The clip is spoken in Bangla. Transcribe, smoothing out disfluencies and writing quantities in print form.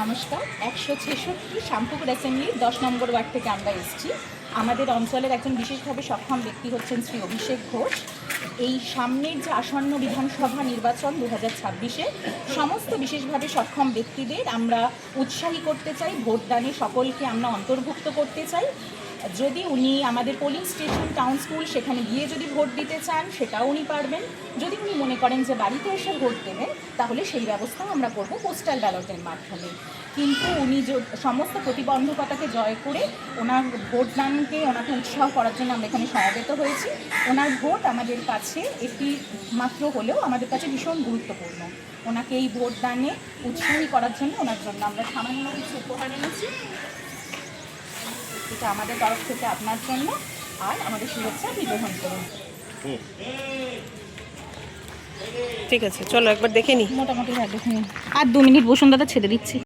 নমস্কার। 166 শ্যামপুকুর অ্যাসেম্বলি 10 নম্বর ওয়ার্ড থেকে আমরা এসেছি। আমাদের অঞ্চলের একজন বিশেষভাবে সক্ষম ব্যক্তি হচ্ছেন শ্রী অভিষেক ঘোষ। এই সামনের যে আসন্ন বিধানসভা নির্বাচন 2026-এ সমস্ত বিশেষভাবে সক্ষম ব্যক্তিদের আমরা উৎসাহী করতে চাই, ভোটদানে সকলকে আমরা অন্তর্ভুক্ত করতে চাই। যদি উনি আমাদের পোলিং স্টেশন টাউন স্কুল সেখানে গিয়ে যদি ভোট দিতে চান সেটাও উনি পারবেন। যদি উনি মনে করেন যে বাড়িতে এসে ভোট দেবেন তাহলে সেই ব্যবস্থাও আমরা করব পোস্টাল ব্যালটের মাধ্যমে। কিন্তু উনি সমস্ত প্রতিবন্ধকতাকে জয় করে ওনার ভোটদানকে ওনাকে উৎসাহ করার জন্য আমরা এখানে সমবেত হয়েছি। ওনার ভোট আমাদের কাছে একটি মাত্র হলেও আমাদের কাছে ভীষণ গুরুত্বপূর্ণ। ওনাকে এই ভোটদানে উৎসাহী করার জন্য ওনার জন্য আমরা সামান্য কিছু উপহার এনেছি। এটা আমাদের তরফ থেকে আপনার জন্য, আর আমাদের শুভেচ্ছা গ্রহণ করুন। ঠিক আছে, চলো একবার দেখে নিই। মোটামুটি দেখে নিন। আর 2 মিনিট বসুন দাদা, ছেড়ে দিচ্ছি।